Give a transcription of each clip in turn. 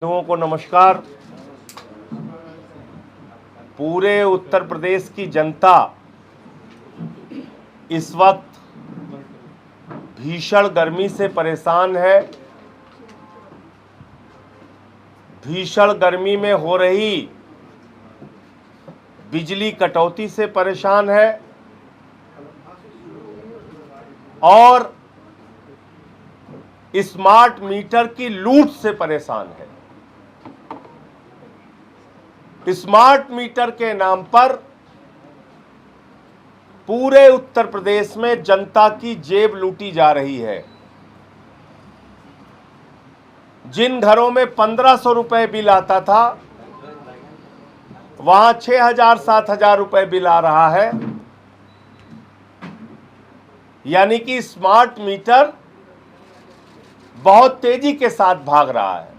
लोगों को नमस्कार। पूरे उत्तर प्रदेश की जनता इस वक्त भीषण गर्मी से परेशान है। भीषण गर्मी में हो रही बिजली कटौती से परेशान है और स्मार्ट मीटर की लूट से परेशान है। स्मार्ट मीटर के नाम पर पूरे उत्तर प्रदेश में जनता की जेब लूटी जा रही है। जिन घरों में 1500 रुपए बिल आता था, वहां 6000 7000 रुपए बिल आ रहा है। यानी कि स्मार्ट मीटर बहुत तेजी के साथ भाग रहा है।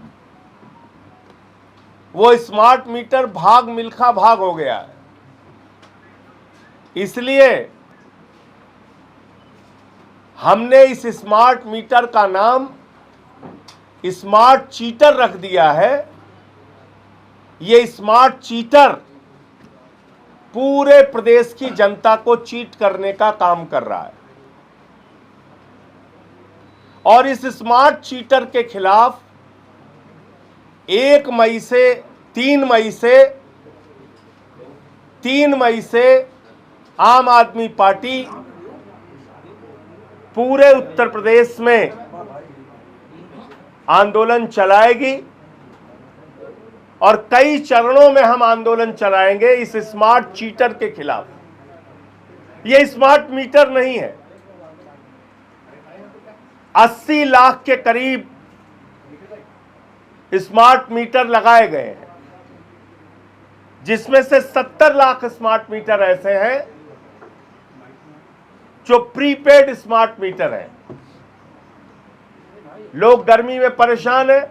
वो स्मार्ट मीटर भाग मिल्खा भाग हो गया है। इसलिए हमने इस स्मार्ट मीटर का नाम स्मार्ट चीटर रख दिया है। ये स्मार्ट चीटर पूरे प्रदेश की जनता को चीट करने का काम कर रहा है और इस स्मार्ट चीटर के खिलाफ 3 मई से आम आदमी पार्टी पूरे उत्तर प्रदेश में आंदोलन चलाएगी और कई चरणों में हम आंदोलन चलाएंगे इस स्मार्ट चीटर के खिलाफ। ये स्मार्ट मीटर नहीं है। 80 लाख के करीब स्मार्ट मीटर लगाए गए हैं, जिसमें से 70 लाख स्मार्ट मीटर ऐसे हैं जो प्रीपेड स्मार्ट मीटर हैं। लोग गर्मी में परेशान हैं,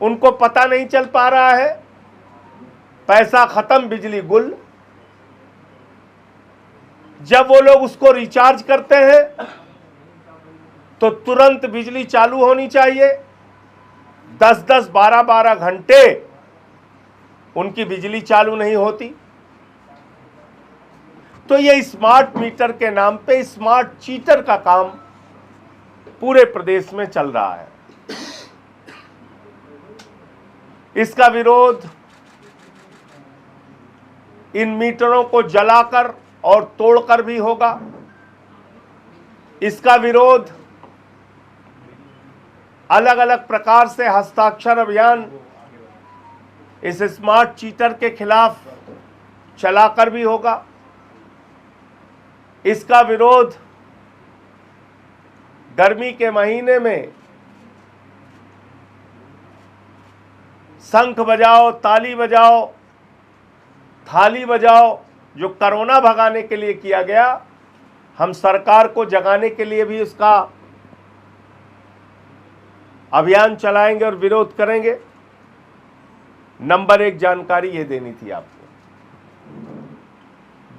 उनको पता नहीं चल पा रहा है, पैसा खत्म, बिजली गुल। जब वो लोग उसको रिचार्ज करते हैं तो तुरंत बिजली चालू होनी चाहिए। 10-10, 12-12 घंटे उनकी बिजली चालू नहीं होती। तो ये स्मार्ट मीटर के नाम पे स्मार्ट चीटर का काम पूरे प्रदेश में चल रहा है। इसका विरोध इन मीटरों को जलाकर और तोड़कर भी होगा। इसका विरोध अलग अलग प्रकार से हस्ताक्षर अभियान इस स्मार्ट चीटर के खिलाफ चलाकर भी होगा। इसका विरोध गर्मी के महीने में शंख बजाओ, ताली बजाओ, थाली बजाओ, जो कोरोना भगाने के लिए किया गया, हम सरकार को जगाने के लिए भी उसका अभियान चलाएंगे और विरोध करेंगे। नंबर 1 जानकारी ये देनी थी आपको।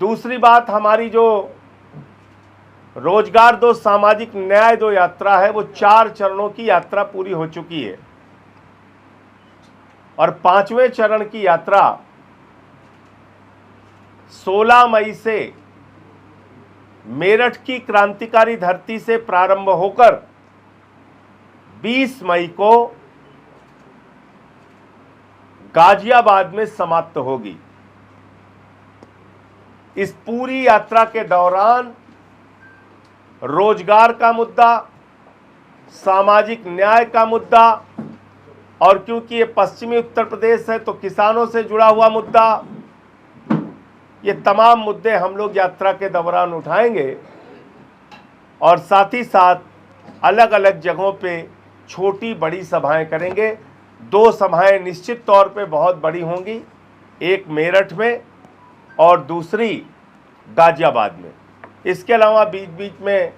दूसरी बात, हमारी जो रोजगार दो, सामाजिक न्याय दो यात्रा है, वो 4 चरणों की यात्रा पूरी हो चुकी है और 5वें चरण की यात्रा 16 मई से मेरठ की क्रांतिकारी धरती से प्रारंभ होकर 20 मई को गाजियाबाद में समाप्त होगी। इस पूरी यात्रा के दौरान रोजगार का मुद्दा, सामाजिक न्याय का मुद्दा और क्योंकि ये पश्चिमी उत्तर प्रदेश है तो किसानों से जुड़ा हुआ मुद्दा, ये तमाम मुद्दे हम लोग यात्रा के दौरान उठाएंगे और साथ ही साथ अलग अलग जगहों पे छोटी बड़ी सभाएं करेंगे। 2 सभाएं निश्चित तौर पे बहुत बड़ी होंगी, एक मेरठ में और दूसरी गाजियाबाद में। इसके अलावा बीच बीच में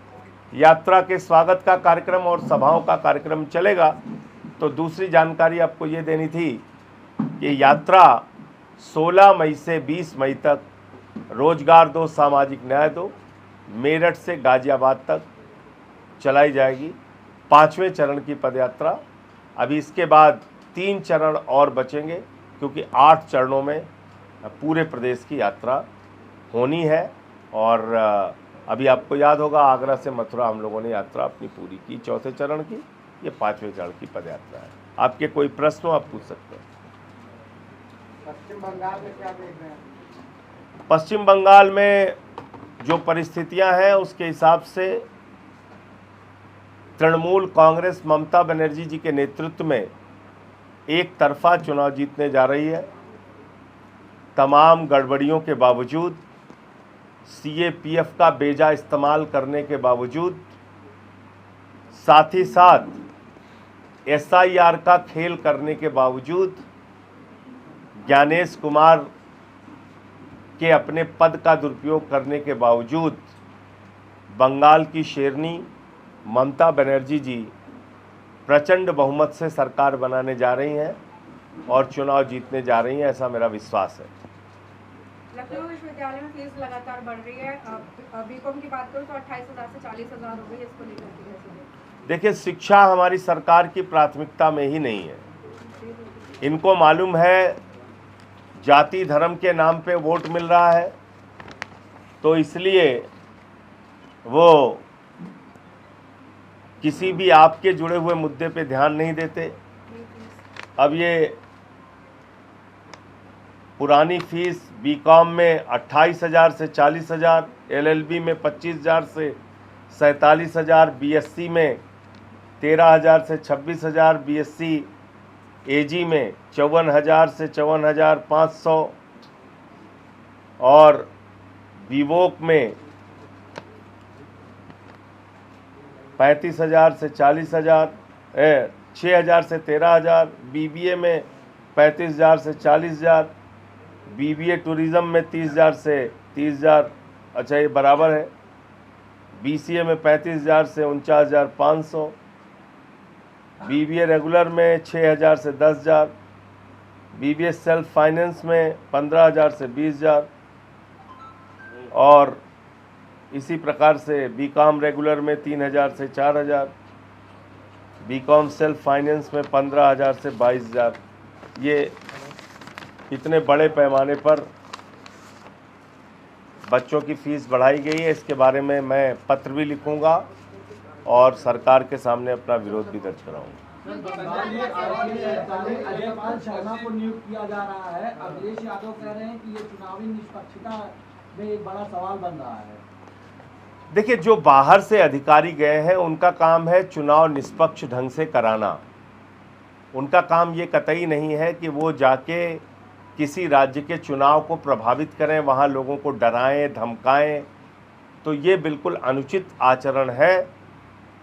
यात्रा के स्वागत का कार्यक्रम और सभाओं का कार्यक्रम चलेगा। तो दूसरी जानकारी आपको ये देनी थी कि यात्रा 16 मई से 20 मई तक रोजगार दो, सामाजिक न्याय दो, मेरठ से गाजियाबाद तक चलाई जाएगी। 5वें चरण की पदयात्रा। अभी इसके बाद 3 चरण और बचेंगे, क्योंकि 8 चरणों में पूरे प्रदेश की यात्रा होनी है। और अभी आपको याद होगा, आगरा से मथुरा हम लोगों ने यात्रा अपनी पूरी की, 4थे चरण की। ये 5वें चरण की पद यात्रा है। आपके कोई प्रश्न हो आप पूछ सकते हैं। पश्चिम बंगाल में क्या देख रहे हैं? पश्चिम बंगाल में जो परिस्थितियां हैं उसके हिसाब से तृणमूल कांग्रेस ममता बनर्जी जी के नेतृत्व में एक तरफा चुनाव जीतने जा रही है। तमाम गड़बड़ियों के बावजूद, सीएपीएफ का बेजा इस्तेमाल करने के बावजूद, साथ ही साथ एसआईआर का खेल करने के बावजूद, ज्ञानेश कुमार के अपने पद का दुरुपयोग करने के बावजूद बंगाल की शेरनी ममता बनर्जी जी प्रचंड बहुमत से सरकार बनाने जा रही हैं और चुनाव जीतने जा रही हैं, ऐसा मेरा विश्वास है। लखनऊ विश्वविद्यालय में फीस लगातार बढ़ रही है। बीकॉम की बात करूं तो 28,000 से 40,000 हो गई है। इसको लेकर देखिए, शिक्षा हमारी सरकार की प्राथमिकता में ही नहीं है। इनको मालूम है जाति धर्म के नाम पे वोट मिल रहा है, तो इसलिए वो किसी भी आपके जुड़े हुए मुद्दे पे ध्यान नहीं देते। अब ये पुरानी फीस बीकॉम में 28,000 से 40,000, एलएलबी में 25,000 से 47,000, बीएससी में 13,000 से 26,000, बीएससी एजी में 54,000 से 54,500 और बीवोक में 35,000 से 40,000, 6,000 से 13,000, बीबीए में 35,000 से 40,000, बीबीए टूरिज़्म में 30,000 से 30,000, अच्छा ये बराबर है। बीसीए में 35,000 से 49,500, बीबीए रेगुलर में 6,000 से 10,000, बीबीए सेल्फ फाइनेंस में 15,000 से 20,000 और इसी प्रकार से बीकॉम रेगुलर में 3,000 से 4,000, बीकॉम सेल्फ फाइनेंस में 15,000 से 22,000। ये इतने बड़े पैमाने पर बच्चों की फ़ीस बढ़ाई गई है। इसके बारे में मैं पत्र भी लिखूंगा और सरकार के सामने अपना विरोध भी दर्ज कराऊंगा। राज्यपाल शर्मा को नियुक्त किया जा रहा है। अखिलेश यादव कह रहे हैं कि ये चुनावी निष्पक्षता में एक बड़ा सवाल बन रहा है। देखिए, जो बाहर से अधिकारी गए हैं उनका काम है चुनाव निष्पक्ष ढंग से कराना। उनका काम ये कतई नहीं है कि वो जाके किसी राज्य के चुनाव को प्रभावित करें, वहाँ लोगों को डराएं धमकाएं। तो ये बिल्कुल अनुचित आचरण है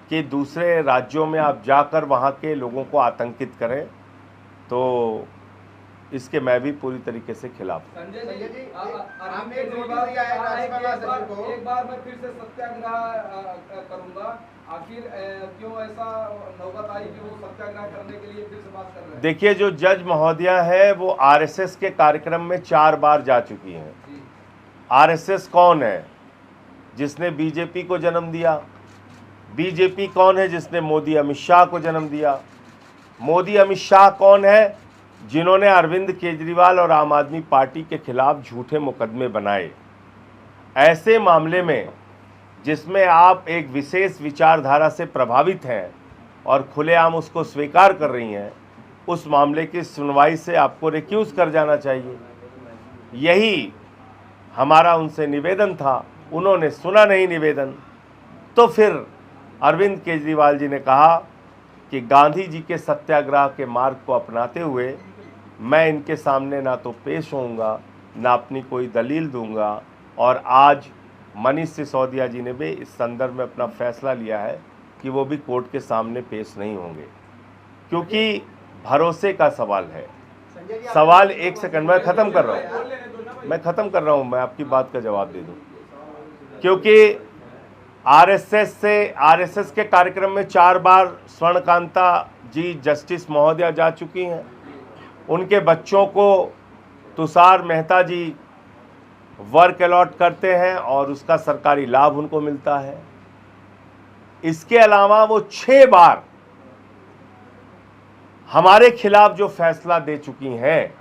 कि दूसरे राज्यों में आप जाकर वहाँ के लोगों को आतंकित करें। तो इसके मैं भी पूरी तरीके से खिलाफ हूं। संजय जी, एक बार मैं फिर से सत्याग्रह करूंगा। आखिर क्यों ऐसा नौबत आई कि वो सत्याग्रह करने के लिए फिर से बात कर रहे हैं? देखिए, जो जज महोदया है वो आरएसएस के कार्यक्रम में 4 बार जा चुकी हैं। आरएसएस कौन है? जिसने बीजेपी को जन्म दिया। बीजेपी कौन है? जिसने मोदी अमित शाह को जन्म दिया। मोदी अमित शाह कौन है? जिन्होंने अरविंद केजरीवाल और आम आदमी पार्टी के खिलाफ झूठे मुकदमे बनाए। ऐसे मामले में जिसमें आप एक विशेष विचारधारा से प्रभावित हैं और खुलेआम उसको स्वीकार कर रही हैं, उस मामले की सुनवाई से आपको रिक्यूज कर जाना चाहिए। यही हमारा उनसे निवेदन था। उन्होंने सुना नहीं निवेदन, तो फिर अरविंद केजरीवाल जी ने कहा कि गांधी जी के सत्याग्रह के मार्ग को अपनाते हुए मैं इनके सामने ना तो पेश होऊंगा, ना अपनी कोई दलील दूंगा। और आज मनीष सिसोदिया जी ने भी इस संदर्भ में अपना फैसला लिया है कि वो भी कोर्ट के सामने पेश नहीं होंगे, क्योंकि भरोसे का सवाल है। सवाल, एक सेकंड, मैं ख़त्म कर रहा हूँ, मैं आपकी बात का जवाब दे दूँ। क्योंकि आरएसएस के कार्यक्रम में 4 बार स्वर्णकांता जी जस्टिस महोदया जा चुकी हैं। उनके बच्चों को तुषार मेहता जी वर्क अलॉट करते हैं और उसका सरकारी लाभ उनको मिलता है। इसके अलावा वो 6 बार हमारे खिलाफ जो फैसला दे चुकी हैं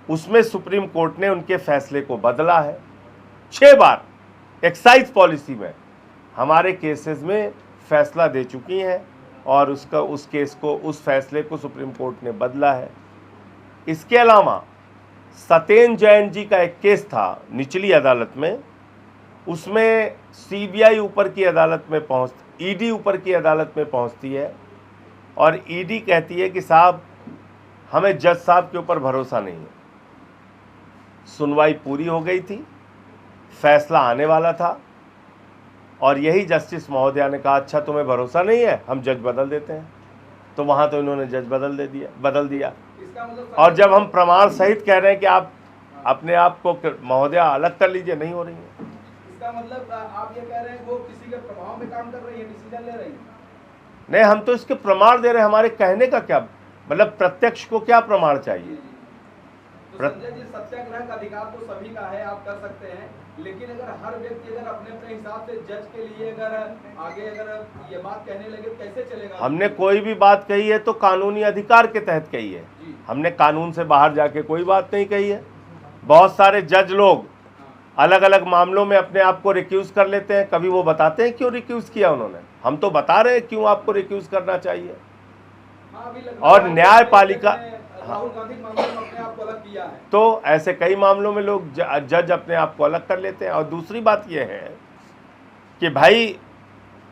उसमें सुप्रीम कोर्ट ने उनके फैसले को बदला है। 6 बार एक्साइज पॉलिसी में हमारे केसेस में फैसला दे चुकी हैं और उस केस को, उस फैसले को सुप्रीम कोर्ट ने बदला है। इसके अलावा सत्येंद्र जैन जी का एक केस था निचली अदालत में, उसमें सीबीआई ऊपर की अदालत में ईडी ऊपर की अदालत में पहुंचती है और ईडी कहती है कि साहब हमें जज साहब के ऊपर भरोसा नहीं है। सुनवाई पूरी हो गई थी, फैसला आने वाला था और यही जस्टिस महोदया ने कहा अच्छा तुम्हें भरोसा नहीं है, हम जज बदल देते हैं। तो वहां तो इन्होंने जज बदल दिया। इसका मतलब और जब हम प्रमाण सहित कह रहे हैं कि आप अपने आप को महोदया अलग कर लीजिए, नहीं हो रही है। इसका मतलब आप ये कह रहे हैं वो किसी के प्रभाव में काम कर रही है, डिसीजन ले रही है? नहीं, हम तो इसके प्रमाण दे रहे हैं। हमारे कहने का क्या मतलब, प्रत्यक्ष को क्या प्रमाण चाहिए? तो संजय जी, सत्याग्रह का अधिकार तो सभी का है, आप कर सकते हैं, लेकिन अगर हर व्यक्ति अगर अपने अपने हिसाब से जज के लिए अगर आगे अगर ये बात कहने लगे तो कैसे चलेगा? हमने कोई भी बात कही है तो कानूनी अधिकार के तहत कही है, हमने कानून से बाहर जाके कोई बात नहीं कही है। बहुत सारे जज लोग अलग अलग मामलों में अपने आप को रिक्यूज कर लेते हैं, कभी वो बताते हैं क्यों रिक्यूज किया उन्होंने। हम तो बता रहे हैं क्यों आपको रिक्यूज करना चाहिए। और न्यायपालिका, राहुल गांधी मामले में अपने आप को अलग किया है, तो ऐसे कई मामलों में लोग जज अपने आप को अलग कर लेते हैं। और दूसरी बात यह है कि भाई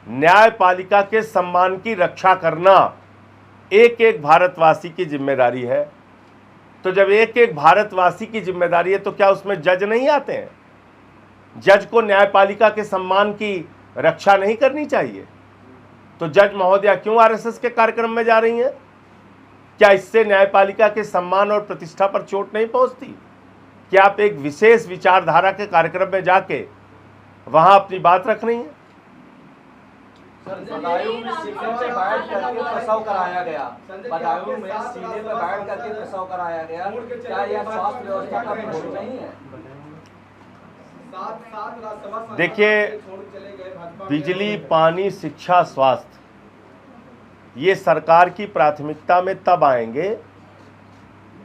न्यायपालिका के सम्मान की रक्षा करना एक एक भारतवासी की जिम्मेदारी है। तो जब एक एक भारतवासी की जिम्मेदारी है तो क्या उसमें जज नहीं आते हैं? जज को न्यायपालिका के सम्मान की रक्षा नहीं करनी चाहिए? तो जज महोदया क्यों आरएसएस के कार्यक्रम में जा रही हैं? क्या इससे न्यायपालिका के सम्मान और प्रतिष्ठा पर चोट नहीं पहुंचती? क्या आप एक विशेष विचारधारा के कार्यक्रम में जाके वहां अपनी बात रख रही हैं? बदायूं में सीधे पे बैठ करके प्रसव कराया गया, बदायूं में सीधे पे बैठ करके प्रसव कराया गया। क्या यह स्वास्थ्य व्यवस्था का प्रश्न नहीं है? देखिए, बिजली, पानी, शिक्षा, स्वास्थ्य ये सरकार की प्राथमिकता में तब आएंगे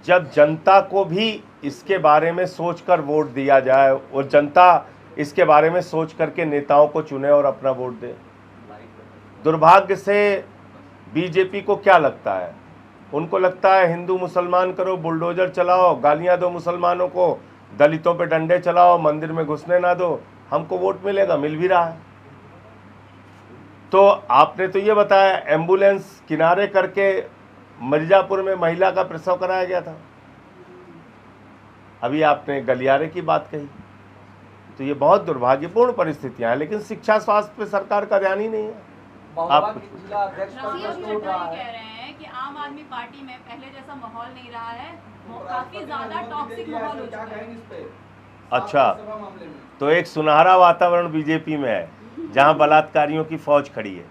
जब जनता को भी इसके बारे में सोचकर वोट दिया जाए और जनता इसके बारे में सोच करके नेताओं को चुने और अपना वोट दे। दुर्भाग्य से बीजेपी को क्या लगता है? उनको लगता है हिंदू मुसलमान करो, बुलडोजर चलाओ, गालियां दो मुसलमानों को, दलितों पे डंडे चलाओ, मंदिर में घुसने ना दो, हमको वोट मिलेगा, मिल भी रहा है। तो आपने तो ये बताया एम्बुलेंस किनारे करके मिर्जापुर में महिला का प्रसव कराया गया था, अभी आपने गलियारे की बात कही। तो ये बहुत दुर्भाग्यपूर्ण परिस्थितियां हैं, लेकिन शिक्षा स्वास्थ्य पे सरकार का ध्यान ही नहीं है। आप जिला अध्यक्ष पर प्रश्न उठ रहा कह है। रहे हैं कि आम आदमी पार्टी में पहले जैसा माहौल नहीं रहा है, काफी ज्यादा टॉक्सिक माहौल हो चुका है। अच्छा, तो एक सुनहरा वातावरण बीजेपी में है जहां बलात्कारियों की फौज खड़ी है।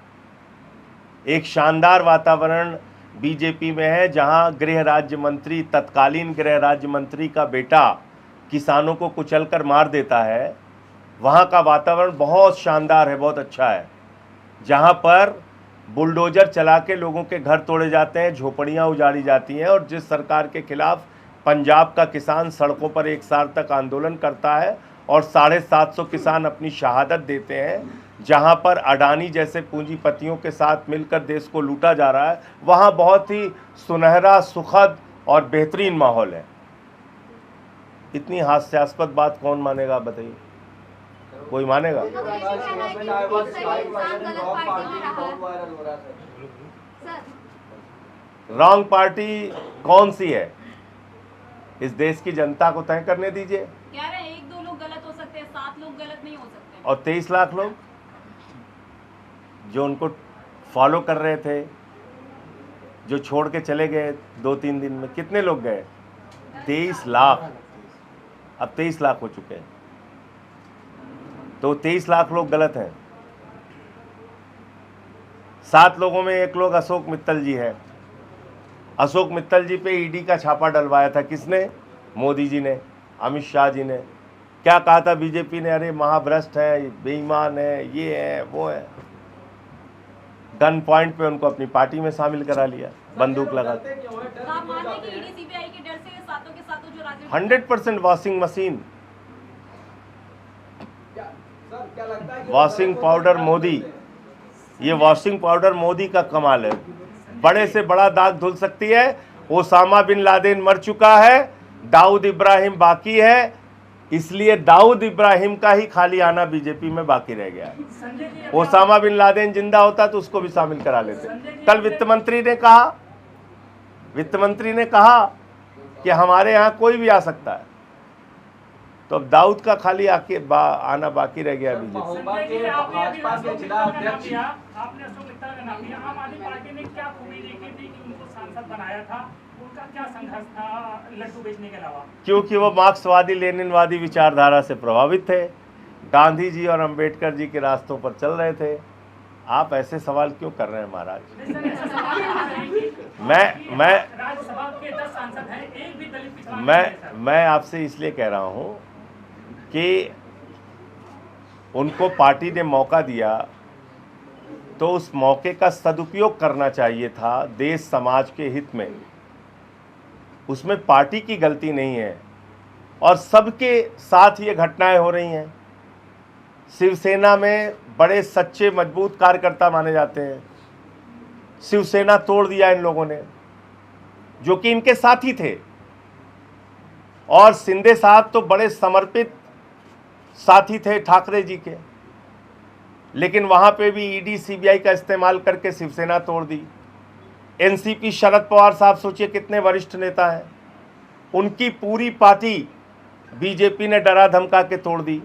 एक शानदार वातावरण बीजेपी में है जहां गृह राज्य मंत्री, तत्कालीन गृह राज्य मंत्री का बेटा किसानों को कुचलकर मार देता है। वहां का वातावरण बहुत शानदार है, बहुत अच्छा है, जहां पर बुलडोजर चला के लोगों के घर तोड़े जाते हैं, झोपड़ियां उजाड़ी जाती हैं और जिस सरकार के खिलाफ पंजाब का किसान सड़कों पर एक साल तक आंदोलन करता है और 750 किसान अपनी शहादत देते हैं, जहां पर अडानी जैसे पूंजीपतियों के साथ मिलकर देश को लूटा जा रहा है, वहां बहुत ही सुनहरा, सुखद और बेहतरीन माहौल है। इतनी हास्यास्पद बात कौन मानेगा, बताइए? कोई मानेगा? रॉन्ग पार्टी कौन सी है? इस देश की जनता को तय करने दीजिए। कह रहे हैं 1-2 लोग गलत हो सकते हैं, 7 लोग गलत नहीं हो सकते। और 23 लाख लोग जो उनको फॉलो कर रहे थे, जो छोड़ के चले गए 2-3 दिन में, कितने लोग गए? 23 लाख। अब 23 लाख हो चुके हैं, तो 23 लाख लोग गलत हैं। 7 लोगों में 1 लोग अशोक मित्तल जी है। अशोक मित्तल जी पे ईडी का छापा डलवाया था किसने? मोदी जी ने, अमित शाह जी ने। क्या कहा था बीजेपी ने? अरे महाभ्रष्ट है, बेईमान है, ये है, वो है। गन पॉइंट पे उनको अपनी पार्टी में शामिल करा लिया, बंदूक लगा के। तो आप मानते हैं कि ईडी सीबीआई के डर से सातों के सातों जो राज्य 100% वॉशिंग मशीन, क्या लगता है कि वॉशिंग पाउडर मोदी, ये वॉशिंग पाउडर मोदी का कमाल है। बड़े से बड़ा दाग धुल सकती है। ओसामा बिन लादेन मर चुका है, दाऊद इब्राहिम बाकी है, इसलिए दाऊद इब्राहिम का ही खाली आना बीजेपी में बाकी रह गया है। ओसामा बिन लादेन जिंदा होता तो उसको भी शामिल करा लेते। कल वित्त मंत्री ने कहा कि हमारे यहाँ कोई भी आ सकता है, तो अब दाऊद का खाली आना बाकी रह गया बीजेपी। महोबा के भाजपा के जिला अध्यक्ष आपने अशोक मित्तल का नाम लिया। आम आदमी पार्टी ने क्या खूबी देखी थी कि उनको सांसद बनाया था? उनका क्या संघर्ष था लड्डू बेचने के अलावा? क्योंकि वो मार्क्सवादी लेनिनवादी विचारधारा से प्रभावित थे, गांधी जी और अंबेडकर जी के रास्तों पर चल रहे थे। आप ऐसे सवाल क्यों कर रहे हैं महाराज? राज्यसभा के 10 सांसद हैं, एक भी दलित पिछड़ा नहीं है, सर। मैं आपसे इसलिए कह रहा हूं कि उनको पार्टी ने मौका दिया तो उस मौके का सदुपयोग करना चाहिए था देश समाज के हित में। उसमें पार्टी की गलती नहीं है और सबके साथ ये घटनाएं हो रही हैं। शिवसेना में बड़े सच्चे मजबूत कार्यकर्ता माने जाते हैं, शिवसेना तोड़ दिया इन लोगों ने, जो कि इनके साथी थे। और शिंदे साहब तो बड़े समर्पित साथी थे ठाकरे जी के, लेकिन वहां पे भी ईडी सीबीआई का इस्तेमाल करके शिवसेना तोड़ दी। एनसीपी शरद पवार साहब सोचिए कितने वरिष्ठ नेता हैं, उनकी पूरी पार्टी बीजेपी ने डरा धमका के तोड़ दी।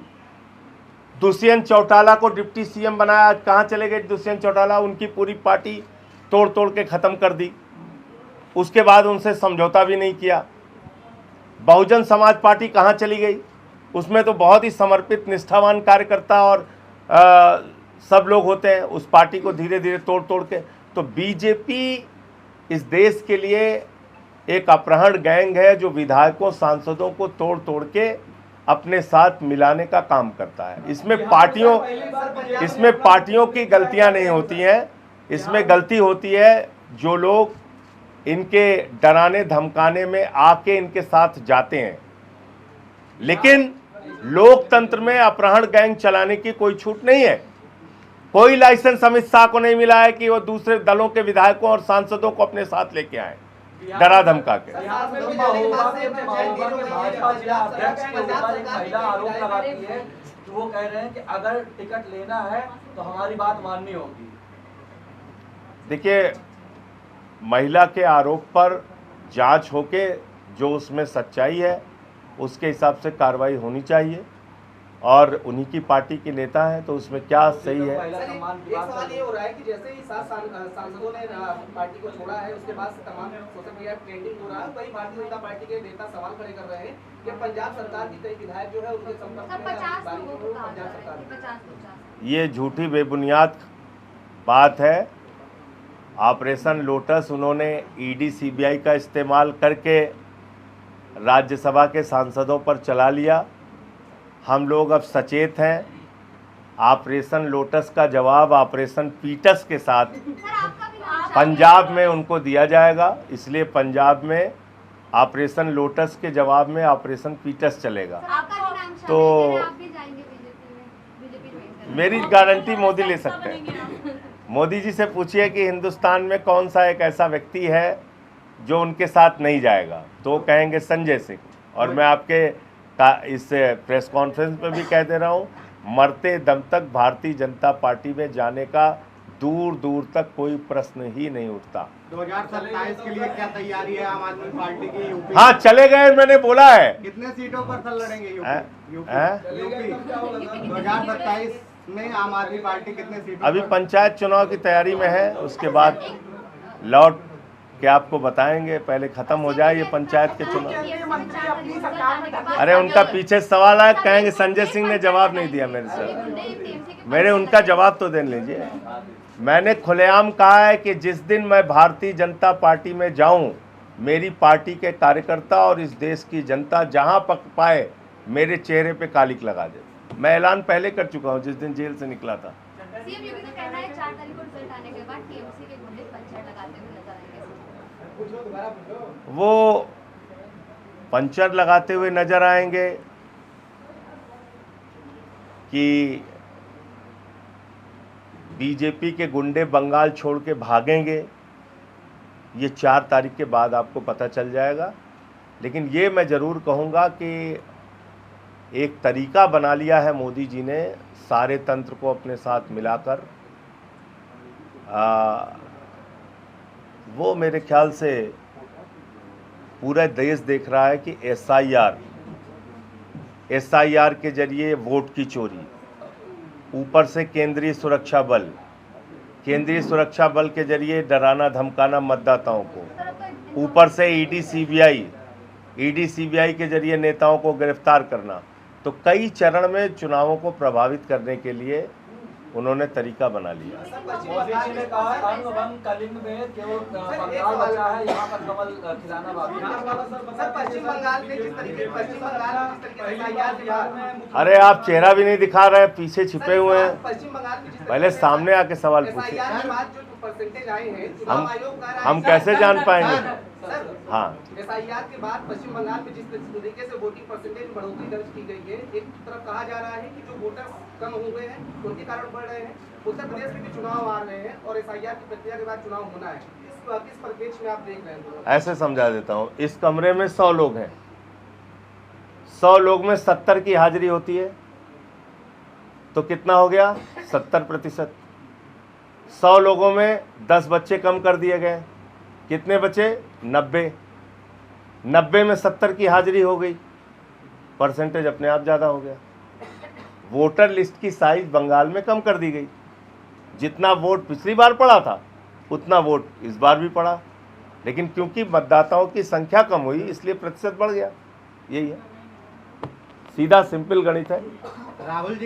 दुष्यंत चौटाला को डिप्टी सीएम बनाया, कहाँ चले गए दुष्यंत चौटाला? उनकी पूरी पार्टी तोड़ तोड़ के ख़त्म कर दी। उसके बाद उनसे समझौता भी नहीं किया। बहुजन समाज पार्टी कहाँ चली गई? उसमें तो बहुत ही समर्पित निष्ठावान कार्यकर्ता और सब लोग होते हैं। उस पार्टी को धीरे धीरे तोड़ तोड़ के, तो बीजेपी इस देश के लिए एक अपहरण गैंग है जो विधायकों सांसदों को तोड़ तोड़ के अपने साथ मिलाने का काम करता है। इसमें पार्टियों की गलतियां नहीं होती हैं, इसमें गलती होती है जो लोग इनके डराने धमकाने में आके इनके साथ जाते हैं। लेकिन लोकतंत्र में अपहरण गैंग चलाने की कोई छूट नहीं है। कोई लाइसेंस अमित शाह को नहीं मिला है कि वो दूसरे दलों के विधायकों और सांसदों को अपने साथ लेके आए डरा धमका के। महोबा के भाजपा जिला अध्यक्ष के ऊपर एक महिला आरोप लगाती है, वो कह रहे हैं कि अगर टिकट लेना है तो हमारी बात माननी होगी। देखिए, महिला के आरोप पर जांच होके जो उसमें सच्चाई है उसके हिसाब से कार्रवाई होनी चाहिए, और उन्हीं की पार्टी के नेता हैं तो उसमें क्या सही है। एक सवाल ये हो रहा है कि जैसे ही 7 सांसदों ने पार्टी को छोड़ा है, उसके बाद तमाम सोशल मीडिया ट्रेंडिंग हो रहा है। वही भारतीय जनता पार्टी के नेता सवाल खड़े कर रहे हैं कि पंजाब सरकार की कई विधायक जो है उनके संपर्क में पंजाब सरकार। ये झूठी बेबुनियाद बात है। ऑपरेशन लोटस उन्होंने ईडी सीबीआई का इस्तेमाल करके राज्यसभा के सांसदों पर चला लिया। हम लोग अब सचेत हैं। ऑपरेशन लोटस का जवाब ऑपरेशन पीटस के साथ पंजाब में उनको दिया जाएगा, इसलिए पंजाब में ऑपरेशन लोटस के जवाब में ऑपरेशन पीटस चलेगा। तो मेरी गारंटी मोदी ले सकते हैं। मोदी जी से पूछिए कि हिंदुस्तान में कौन सा एक ऐसा व्यक्ति है जो उनके साथ नहीं जाएगा, तो कहेंगे संजय सिंह। और मैं आपके इस प्रेस कॉन्फ्रेंस में भी कह दे रहा हूँ, मरते दम तक भारतीय जनता पार्टी में जाने का दूर दूर तक कोई प्रश्न ही नहीं उठता। 2027 के लिए क्या तैयारी है आम आदमी पार्टी की? यूपी हाँ, चले गए, मैंने बोला है। कितने सीटों पर सर लड़ेंगे यूपी? 2027 में आम आदमी पार्टी कितने सीटों? अभी पंचायत चुनाव की तैयारी में है, उसके बाद लौट के आपको बताएंगे। पहले खत्म हो जाए ये पंचायत के चुनाव। अरे उनका पीछे सवाल आया, कहेंगे संजय सिंह ने जवाब नहीं दिया मेरे से। मेरे उनका जवाब तो दे लीजिए। मैंने खुलेआम कहा है कि जिस दिन मैं भारतीय जनता पार्टी में जाऊं, मेरी पार्टी के कार्यकर्ता और इस देश की जनता जहां पक पाए मेरे चेहरे पे कालिक लगा दे। मैं ऐलान पहले कर चुका हूं जिस दिन जेल से निकला था। सीएम योगी का कहना है 4 तारीख को रिजल्ट आने के बाद टीएमसी के गुंडे पंचर लगाते हुए नजर आएंगे। वो पंचर लगाते हुए नजर आएंगे कि बीजेपी के गुंडे बंगाल छोड़ के भागेंगे, ये 4 तारीख के बाद आपको पता चल जाएगा। लेकिन ये मैं ज़रूर कहूँगा कि एक तरीका बना लिया है मोदी जी ने सारे तंत्र को अपने साथ मिलाकर। वो मेरे ख्याल से पूरा देश देख रहा है कि एसआईआर के जरिए वोट की चोरी, ऊपर से केंद्रीय सुरक्षा बल के जरिए डराना धमकाना मतदाताओं को, ऊपर से ईडी सीबीआई के जरिए नेताओं को गिरफ्तार करना। तो कई चरण में चुनावों को प्रभावित करने के लिए उन्होंने तरीका बना लिया। मोदी जी ने कहा अंग वंग कलिंग में केवल बंगाल बचा है, यहाँ पर कमल खिलाना बाकी है। सर पश्चिम बंगाल में जिस तरीके से अरे आप चेहरा भी नहीं दिखा रहे, पीछे छिपे हुए हैं। पश्चिम बंगाल में पहले सामने आके सवाल पूछिए। परसेंटेज आए हैं, चुनाव आयोग कह रहा है हम कैसे जान पाएंगे? हाँ, एसआईआर के बाद पश्चिम बंगाल में जिस तरीके से वोटिंग परसेंटेज बढ़ोतरी दर्ज की गई है, एक तरफ कहा जा रहा है कि जो वोटर्स कम हुए हैं उनके कारण बढ़ रहे हैं। उत्तर प्रदेश में भी चुनाव आ रहे हैं और एसआईआर की प्रक्रिया के बाद चुनाव होना है। किस परिप्रेक्ष्य में आप देख रहे हैं? ऐसे समझा देता हूँ। इस कमरे में 100 लोग हैं, 100 लोग में 70 की हाजिरी होती है, तो कितना हो गया? 70%। 100 लोगों में 10 बच्चे कम कर दिए गए, कितने बचे? 90 में 70 की हाजिरी हो गई, परसेंटेज अपने आप ज़्यादा हो गया। वोटर लिस्ट की साइज बंगाल में कम कर दी गई, जितना वोट पिछली बार पड़ा था उतना वोट इस बार भी पड़ा, लेकिन क्योंकि मतदाताओं की संख्या कम हुई इसलिए प्रतिशत बढ़ गया। यही है, सीधा सिंपल गणित है। राहुल जी